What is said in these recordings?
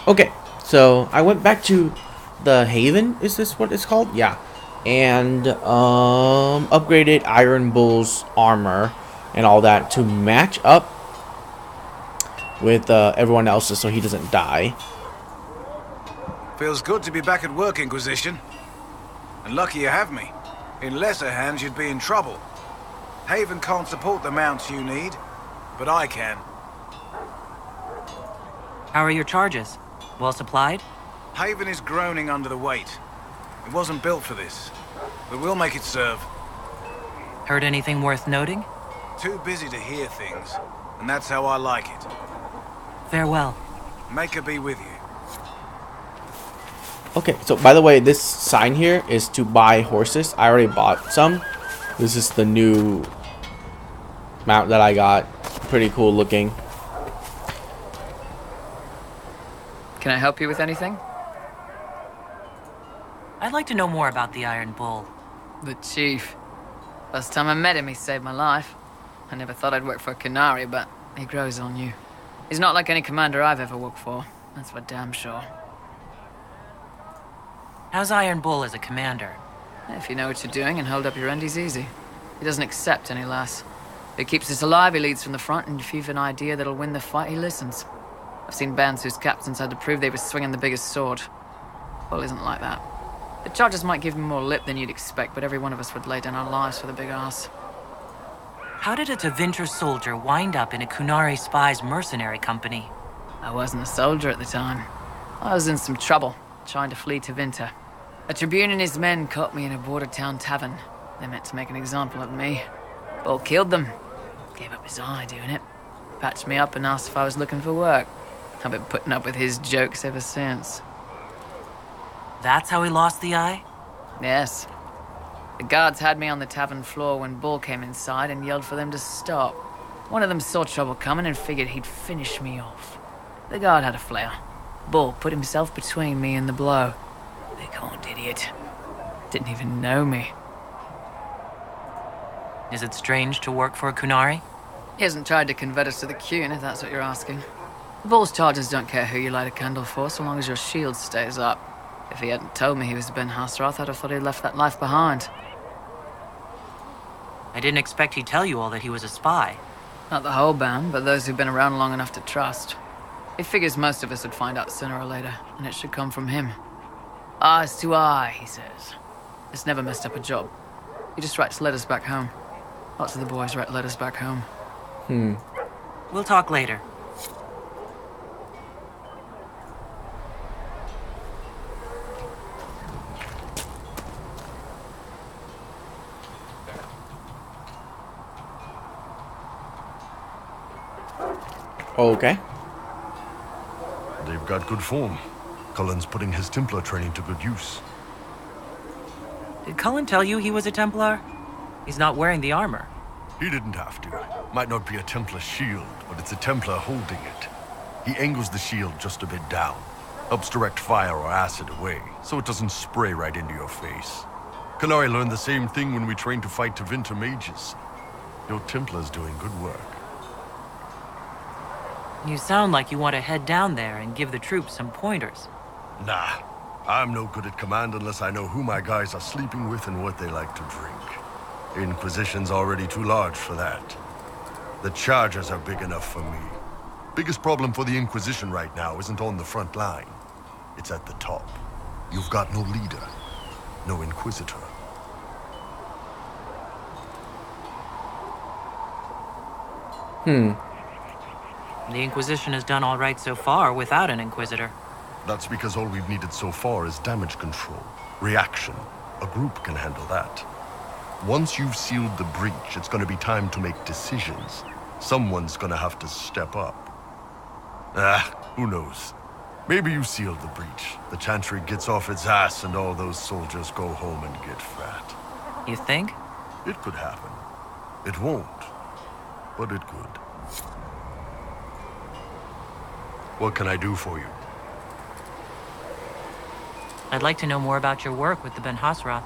Okay, so I went back to the Haven. Is this what it's called? Yeah, and upgraded Iron Bull's armor and all that to match up with everyone else's, so he doesn't die. Feels good to be back at work, Inquisition. And lucky you have me. In lesser hands, you'd be in trouble. Haven can't support the mounts you need, but I can. How are your charges? Well supplied? Haven is groaning under the weight. It wasn't built for this, but we'll make it serve. Heard anything worth noting? Too busy to hear things, and that's how I like it. Farewell. Make her be with you. Okay, so by the way, this sign here is to buy horses. I already bought some. This is the new mount that I got. Pretty cool looking. Can I help you with anything? I'd like to know more about the Iron Bull. The Chief. Last time I met him, he saved my life. I never thought I'd work for a Canary, but he grows on you. He's not like any commander I've ever worked for. That's for damn sure. How's Iron Bull as a commander? If you know what you're doing and hold up your end, he's easy. He doesn't accept any less. If he keeps us alive, he leads from the front, and if you've an idea that'll win the fight, he listens. I've seen bands whose captains had to prove they were swinging the biggest sword. Bull isn't like that. The charges might give him more lip than you'd expect, but every one of us would lay down our lives for the big ass. How did a Tevinter soldier wind up in a Kunari spy's mercenary company? I wasn't a soldier at the time. I was in some trouble, trying to flee to Tevinter. A Tribune and his men caught me in a border town tavern. They meant to make an example of me. Bull killed them. Gave up his eye doing it. Patched me up and asked if I was looking for work. I've been putting up with his jokes ever since. That's how he lost the eye? Yes. The guards had me on the tavern floor when Bull came inside and yelled for them to stop. One of them saw trouble coming and figured he'd finish me off. The guard had a flare. Bull put himself between me and the blow. Big horned idiot. Didn't even know me. Is it strange to work for a Kunari? He hasn't tried to convert us to the Qun, if that's what you're asking. Bull's charges don't care who you light a candle for, so long as your shield stays up. If he hadn't told me he was Ben Hasrath, I'd have thought he'd left that life behind. I didn't expect he'd tell you all that he was a spy. Not the whole band, but those who've been around long enough to trust. He figures most of us would find out sooner or later, and it should come from him. Eyes to eye, he says. It's never messed up a job. He just writes letters back home. Lots of the boys write letters back home. We'll talk later. Okay. They've got good form. Cullen's putting his Templar training to good use. Did Cullen tell you he was a Templar? He's not wearing the armor. He didn't have to. Might not be a Templar shield, but it's a Templar holding it. He angles the shield just a bit down. Helps direct fire or acid away, so it doesn't spray right into your face. Canary learned the same thing when we trained to fight Tevinter mages. Your Templar's doing good work. You sound like you want to head down there and give the troops some pointers. Nah, I'm no good at command unless I know who my guys are sleeping with and what they like to drink. Inquisition's already too large for that. The Chargers are big enough for me. Biggest problem for the Inquisition right now isn't on the front line. It's at the top. You've got no leader, no Inquisitor. The Inquisition has done all right so far without an Inquisitor. That's because all we've needed so far is damage control, reaction. A group can handle that. Once you've sealed the breach, it's gonna be time to make decisions. Someone's gonna have to step up. Who knows? Maybe you sealed the breach. The Chantry gets off its ass and all those soldiers go home and get fat. You think? It could happen. It won't, but it could. What can I do for you? I'd like to know more about your work with the Ben Hasrath.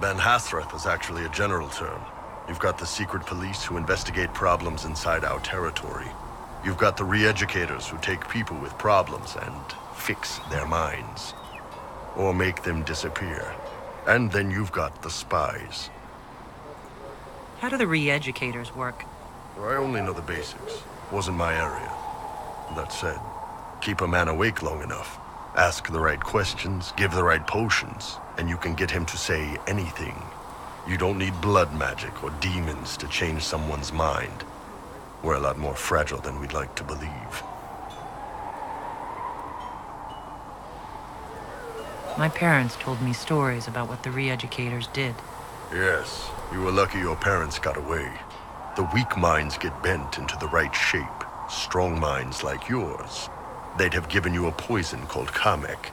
Ben Hasrath is actually a general term. You've got the secret police who investigate problems inside our territory. You've got the re-educators who take people with problems and fix their minds. Or make them disappear. And then you've got the spies. How do the re-educators work? I only know the basics. Wasn't my area. That said, keep a man awake long enough. Ask the right questions, give the right potions, and you can get him to say anything. You don't need blood magic or demons to change someone's mind. We're a lot more fragile than we'd like to believe. My parents told me stories about what the re-educators did. Yes, you were lucky your parents got away. The weak minds get bent into the right shape. Strong minds like yours, they'd have given you a poison called Kamek.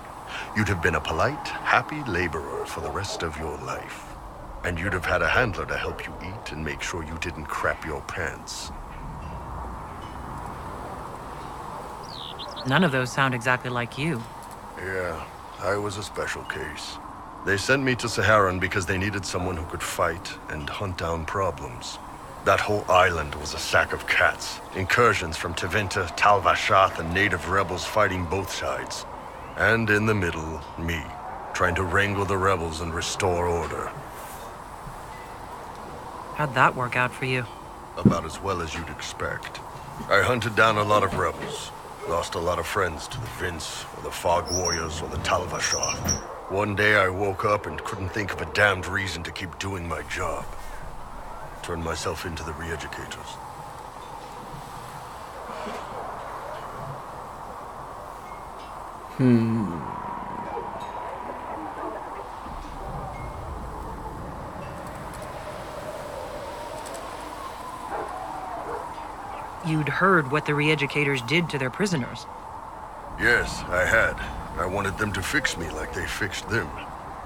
You'd have been a polite, happy laborer for the rest of your life. And you'd have had a handler to help you eat and make sure you didn't crap your pants. None of those sound exactly like you. Yeah, I was a special case. They sent me to Saharan because they needed someone who could fight and hunt down problems. That whole island was a sack of cats. Incursions from Tevinter, Tal Vashath, and native rebels fighting both sides. And in the middle, me, trying to wrangle the rebels and restore order. How'd that work out for you? About as well as you'd expect. I hunted down a lot of rebels. Lost a lot of friends to the Vince, or the Fog Warriors, or the Tal Vashath. One day I woke up and couldn't think of a damned reason to keep doing my job. Turned myself into the re-educators. You'd heard what the re-educators did to their prisoners. Yes, I had. I wanted them to fix me like they fixed them.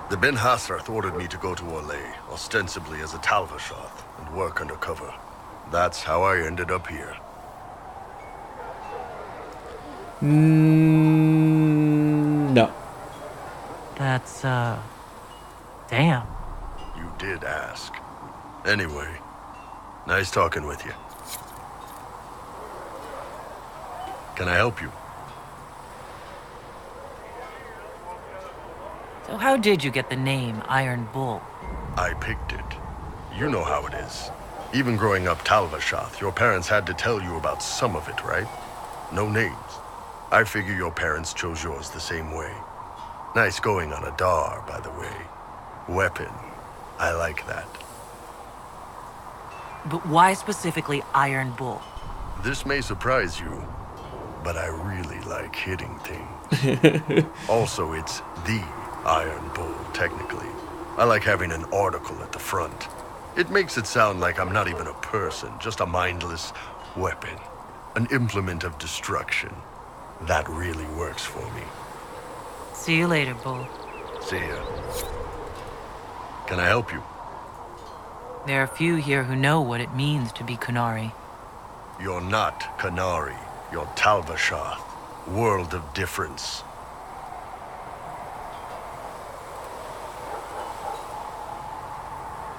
The Ben Hasrath ordered me to go to Orlais, ostensibly as a Tal Vashath, and work undercover. That's how I ended up here. No. That's, damn. You did ask. Anyway, nice talking with you. Can I help you? So how did you get the name Iron Bull? I picked it. You know how it is. Even growing up Tal Vashath, your parents had to tell you about some of it, right? No names. I figure your parents chose yours the same way. Nice going on a Dar, by the way. Weapon. I like that. But why specifically Iron Bull? This may surprise you, but I really like hitting things. Also, it's the Iron Bull, technically. I like having an article at the front. It makes it sound like I'm not even a person, just a mindless weapon. An implement of destruction. That really works for me. See you later, Bull. See ya. Can I help you? There are few here who know what it means to be Kunari. You're not Kanari. You're Tal Vashath. World of difference.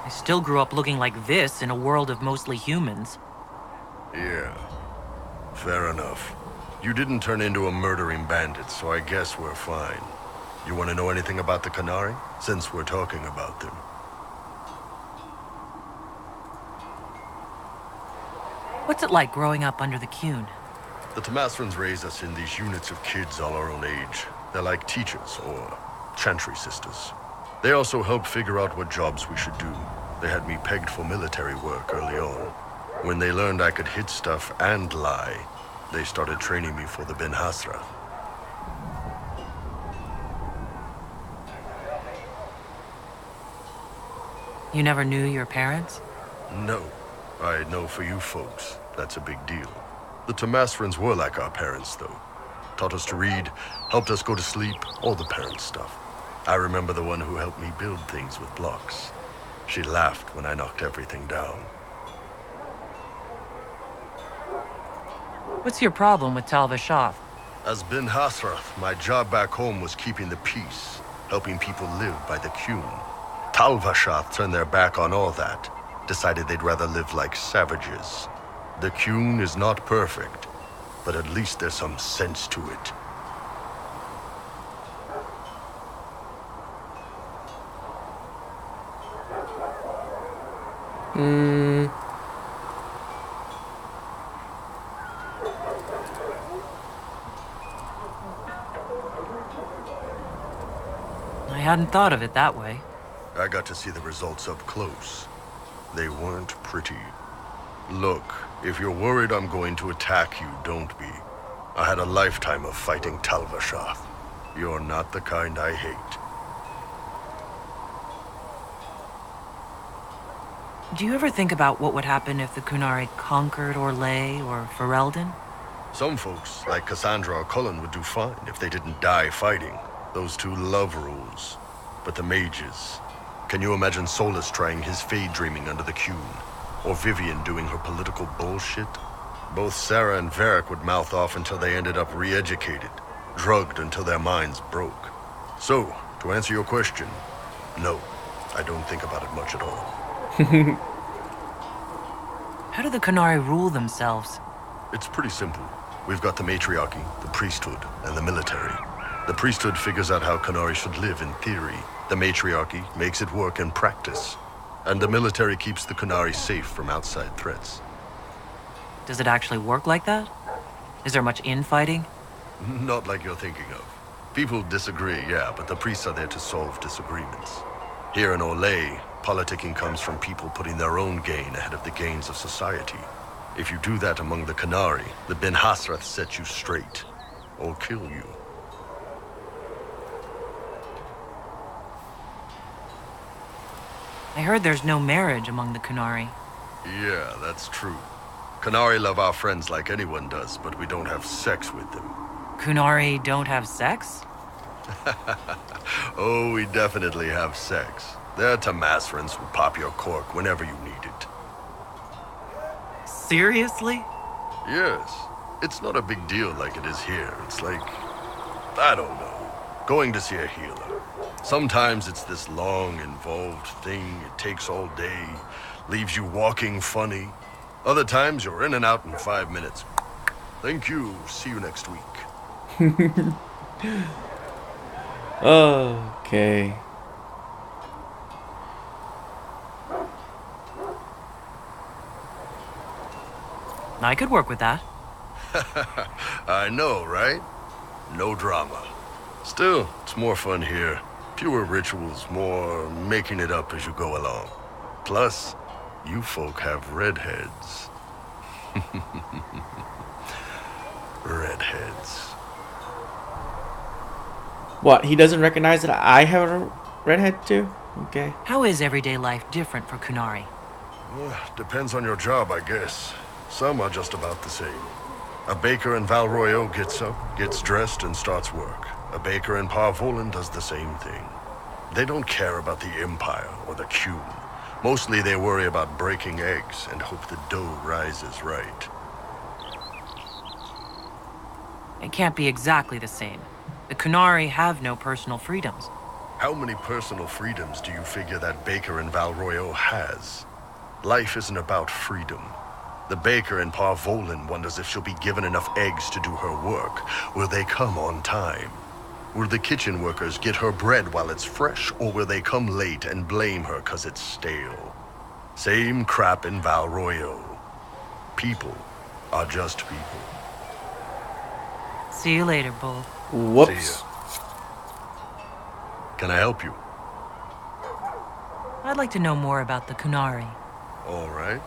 I still grew up looking like this in a world of mostly humans. Yeah. Fair enough. You didn't turn into a murdering bandit, so I guess we're fine. You want to know anything about the Kanari? Since we're talking about them. What's it like growing up under the Qun? The Tamasrans raise us in these units of kids all our own age. They're like teachers, or chantry sisters. They also help figure out what jobs we should do. They had me pegged for military work early on. When they learned I could hit stuff and lie, they started training me for the Ben Hasrath. You never knew your parents? No. I know for you folks, that's a big deal. The Tamasrans were like our parents, though. Taught us to read, helped us go to sleep, all the parent stuff. I remember the one who helped me build things with blocks. She laughed when I knocked everything down. What's your problem with Tal Vashath? As Ben Hasrath, my job back home was keeping the peace, helping people live by the Qun. Tal Vashath turned their back on all that, decided they'd rather live like savages. The Qun is not perfect, but at least there's some sense to it. I hadn't thought of it that way. I got to see the results up close. They weren't pretty. Look, if you're worried I'm going to attack you, don't be. I had a lifetime of fighting Talvashath. You're not the kind I hate. Do you ever think about what would happen if the Kunari conquered Orlais or Ferelden? Some folks, like Cassandra or Cullen, would do fine if they didn't die fighting. Those two love rules. But the mages... Can you imagine Solus trying his fade dreaming under the Qun? Or Vivian doing her political bullshit? Both Sarah and Varric would mouth off until they ended up re-educated, drugged until their minds broke. So, to answer your question, no, I don't think about it much at all. How do the Kunari rule themselves? It's pretty simple. We've got the matriarchy, the priesthood, and the military. The priesthood figures out how Kunari should live in theory. The matriarchy makes it work in practice. And the military keeps the Kunari safe from outside threats. Does it actually work like that? Is there much infighting? Not like you're thinking of. People disagree, yeah, but the priests are there to solve disagreements. Here in Orlais, politicking comes from people putting their own gain ahead of the gains of society. If you do that among the Kunari, the Ben Hasrath set you straight, or kill you. I heard there's no marriage among the Kunari. Yeah, that's true. Kunari love our friends like anyone does, but we don't have sex with them. Kunari don't have sex? Oh, we definitely have sex. They're Tamasrans who pop your cork whenever you need it. Seriously? Yes. It's not a big deal like it is here. It's like, I don't know, going to see a healer. Sometimes it's this long, involved thing. It takes all day, leaves you walking funny. Other times you're in and out in 5 minutes. Thank you. See you next week. Okay. I could work with that. I know, right? No drama. Still, it's more fun here. Fewer rituals, more making it up as you go along. Plus, you folk have redheads. Redheads. What, he doesn't recognize that I have a redhead too? Okay. How is everyday life different for Kunari? Depends on your job, I guess. Some are just about the same. A baker in Val Royeaux gets up, gets dressed, and starts work. A baker in Parvolan does the same thing. They don't care about the Empire or the Qun. Mostly they worry about breaking eggs and hope the dough rises right. It can't be exactly the same. The Kunari have no personal freedoms. How many personal freedoms do you figure that baker in Val Royeaux has? Life isn't about freedom. The baker in Parvolan wonders if she'll be given enough eggs to do her work. Will they come on time? Will the kitchen workers get her bread while it's fresh, or will they come late and blame her 'cause it's stale? Same crap in Val Royeaux. People are just people. See you later, Bull. Whoops. See ya. Can I help you? I'd like to know more about the Kunari. All right.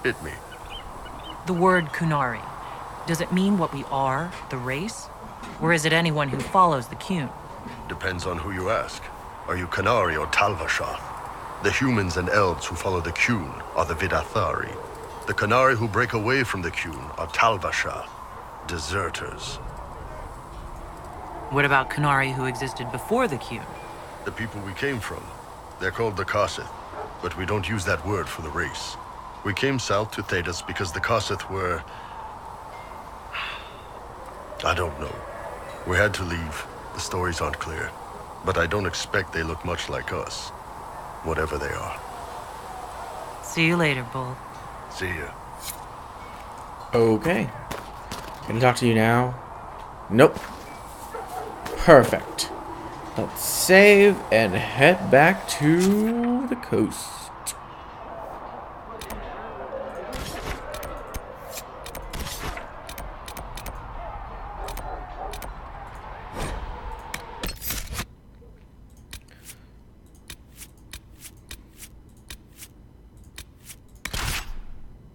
Hit me. The word Kunari. Does it mean what we are, the race? Or is it anyone who follows the Qun? Depends on who you ask. Are you Kunari or Talvashath? The humans and elves who follow the Qun are the Vidathari. The Kunari who break away from the Qun are Talvashath, deserters. What about Kunari who existed before the Qun? The people we came from. They're called the Kossith, but we don't use that word for the race. We came south to Thedas because the Kossith were... I don't know. We had to leave. The stories aren't clear. But I don't expect they look much like us. Whatever they are. See you later, Bull. See ya. Okay. Can I talk to you now? Nope. Perfect. Let's save and head back to the coast.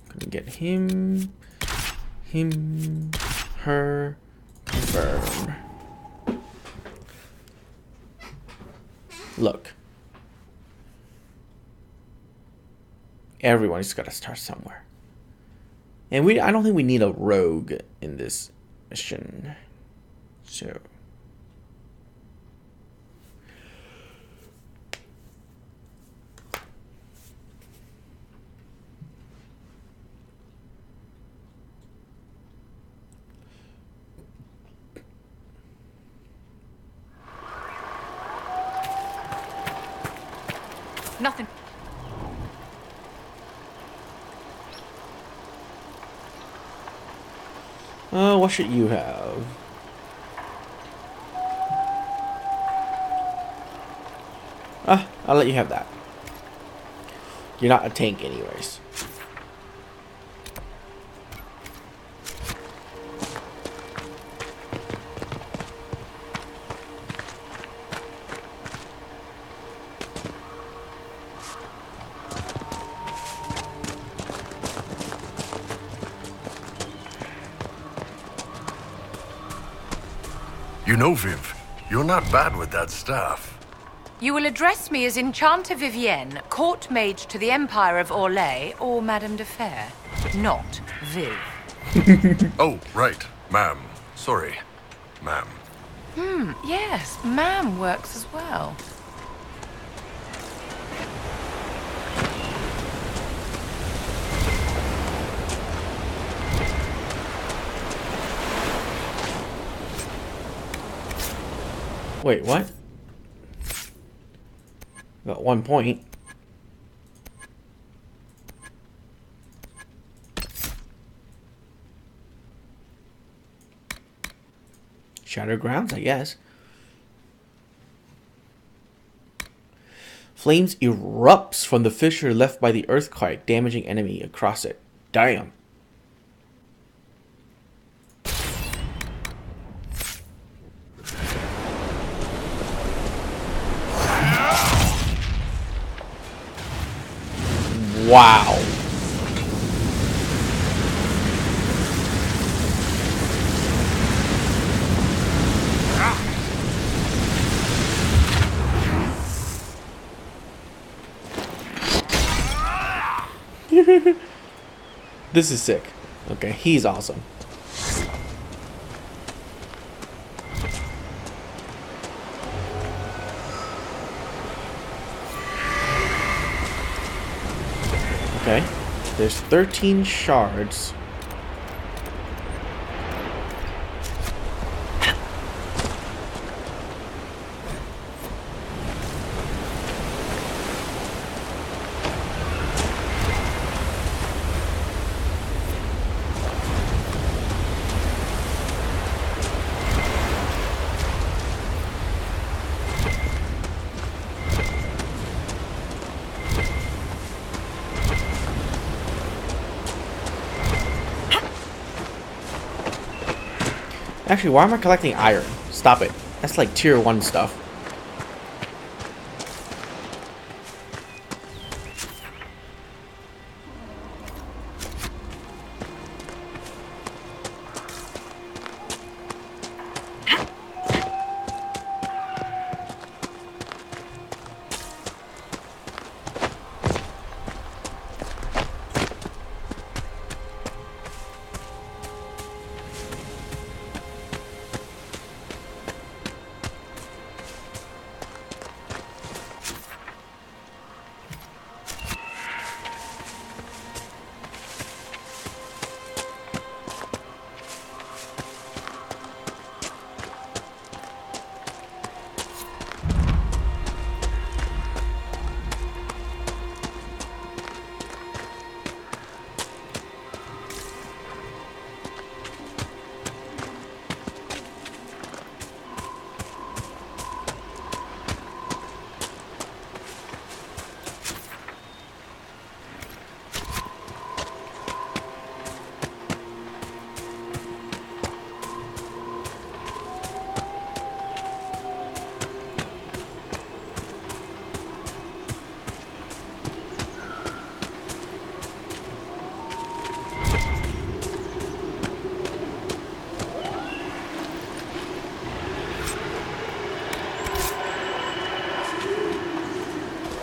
Gonna get him, her, confirm. Look. Everyone's got to start somewhere. And I don't think we need a rogue in this mission. So. Nothing. What should you have? I'll let you have that. You're not a tank anyways. You know, Viv, you're not bad with that staff. You will address me as Enchanter Vivienne, court mage to the Empire of Orlais, or Madame de Fer, not Viv. Oh, right. Ma'am. Sorry. Ma'am. Yes, ma'am works as well. Wait, what? Got 1 point. Shattered grounds, I guess. Flames erupts from the fissure left by the earthquake, damaging enemy across it. Damn. Wow. This is sick. Okay, he's awesome. Okay, there's 13 shards. Actually, why am I collecting iron? Stop it. That's like tier 1 stuff.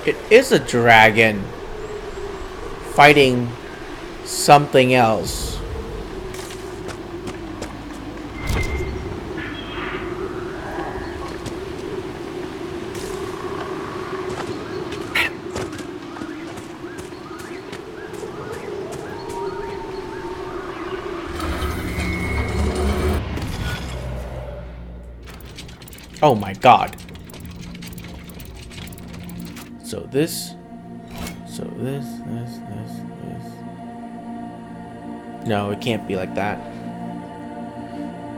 It is a dragon fighting something else. Oh my god. So this. No, it can't be like that.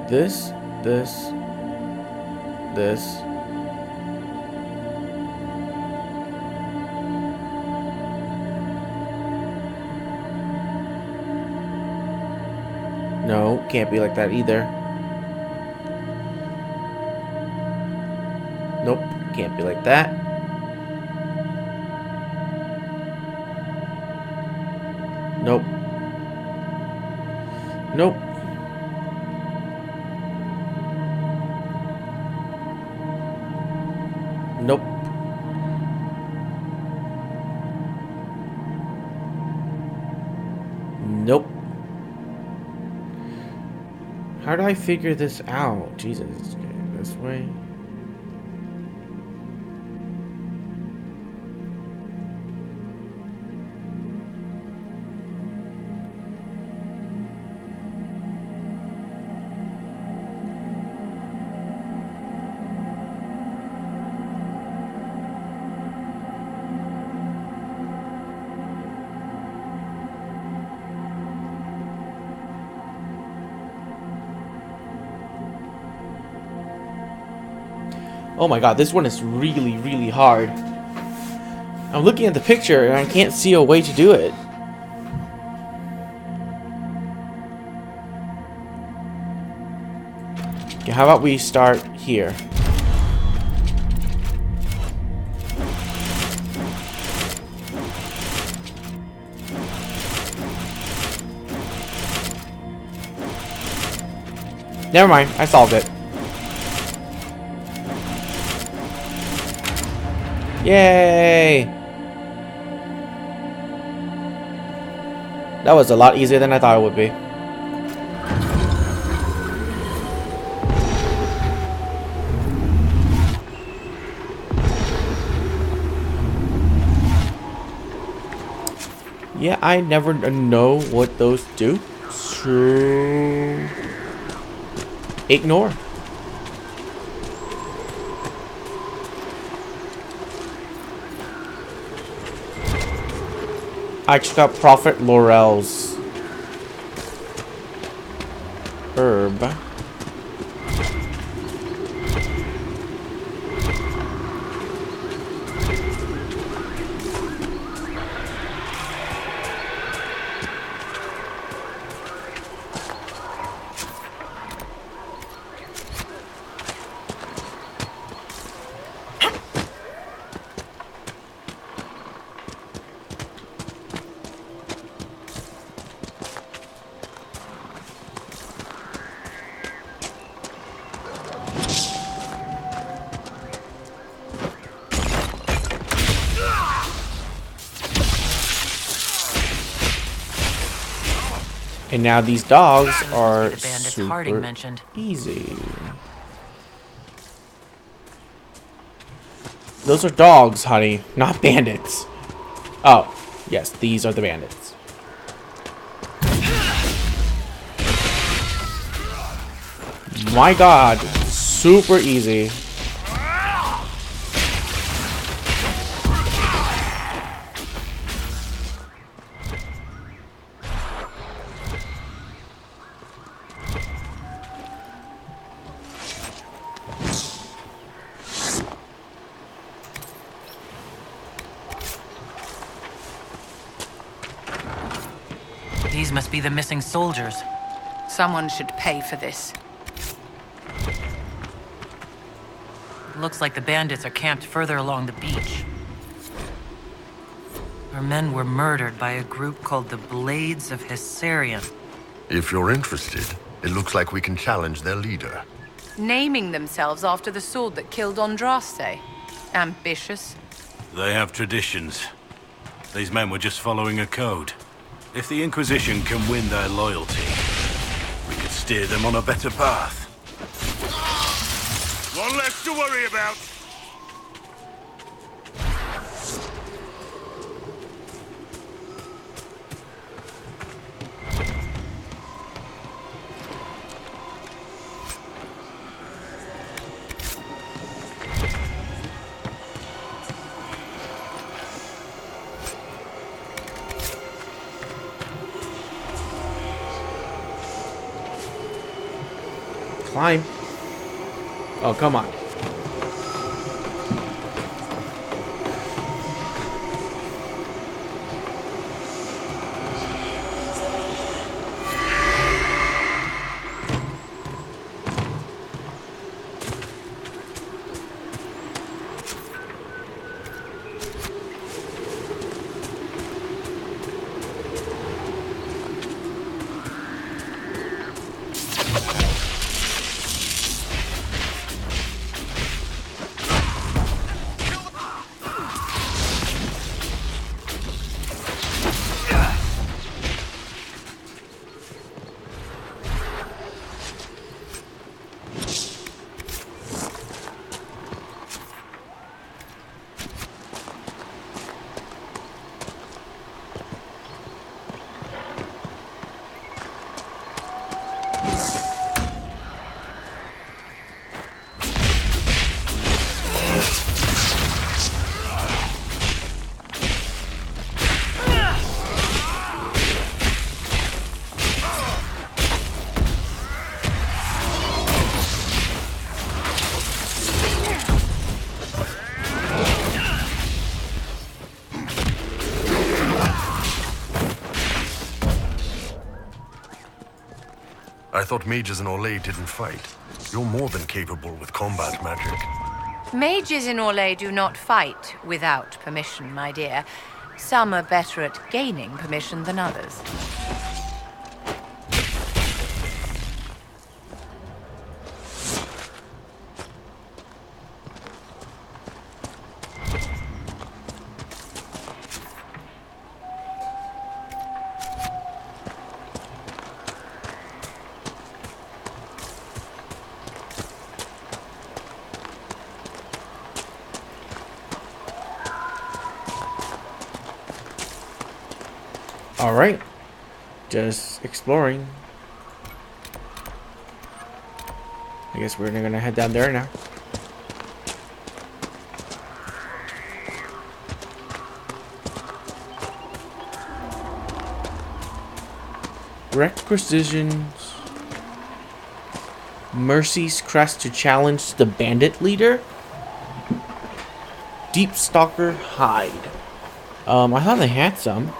This. No, can't be like that either. Nope, can't be like that. Nope. Nope. Nope. Nope. How do I figure this out? Jesus, okay, this way. Oh my god, this one is really, really hard. I'm looking at the picture and I can't see a way to do it. Okay, how about we start here? Never mind, I solved it. Yay! That was a lot easier than I thought it would be. Yeah, I never know what those do. So ignore. I just got Prophet Laurel's herb. And now these dogs are The bandits super Harding mentioned. easy. Those are dogs, honey, not bandits. Oh, yes, these are the bandits. My god, super easy. These must be the missing soldiers. Someone should pay for this. Looks like the bandits are camped further along the beach. Our men were murdered by a group called the Blades of Hessarian. If you're interested, it looks like we can challenge their leader. Naming themselves after the sword that killed Andraste. Ambitious. They have traditions. These men were just following a code. If the Inquisition can win their loyalty, we could steer them on a better path. One less to worry about. Climb. Oh, come on. I thought mages in Orlais didn't fight. You're more than capable with combat magic. Mages in Orlais do not fight without permission, my dear. Some are better at gaining permission than others. Alright. Just exploring. I guess we're gonna head down there now. Requisitions. Mercy's crest to challenge the bandit leader. Deep Stalker hide. I thought they had some.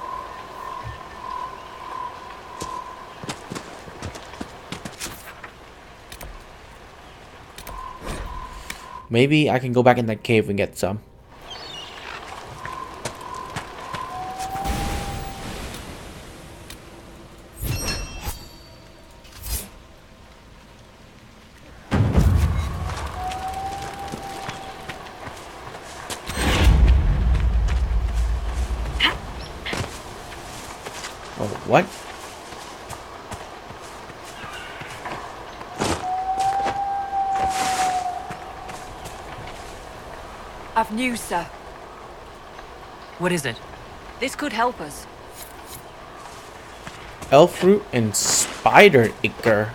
Maybe I can go back in that cave and get some. Oh, what? I've news, sir. What is it? This could help us. Elf fruit and spider ichor.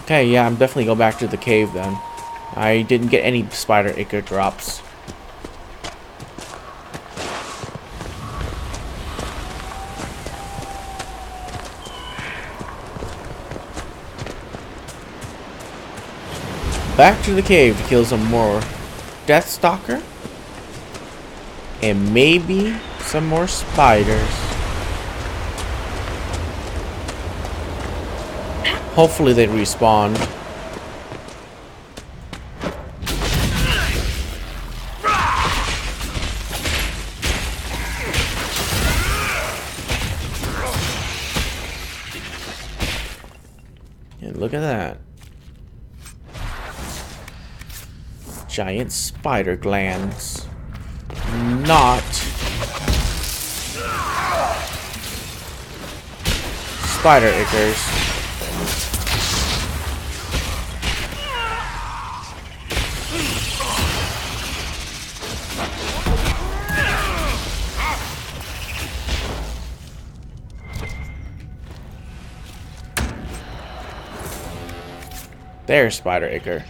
Okay, yeah, I'm definitely go back to the cave then. I didn't get any spider ichor drops. Back to the cave to kill some more Deathstalker. And maybe some more spiders. Hopefully they respawn. And look at that. giant spider glands. Not spider ichors. There's spider ichor.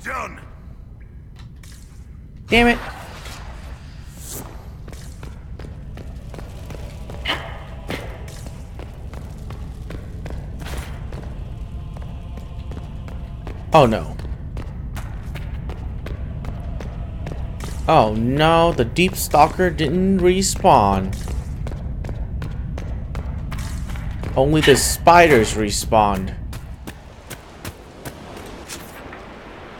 Done. Damn it. Oh no. Oh no, the Deep Stalker didn't respawn. Only the spiders respawned.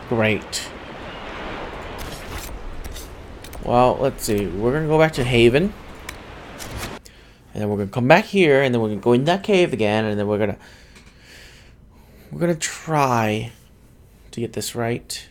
Great. Well, let's see. We're gonna go back to Haven. And then we're gonna come back here, and then we're gonna go in that cave again, and then we're gonna try to get this right.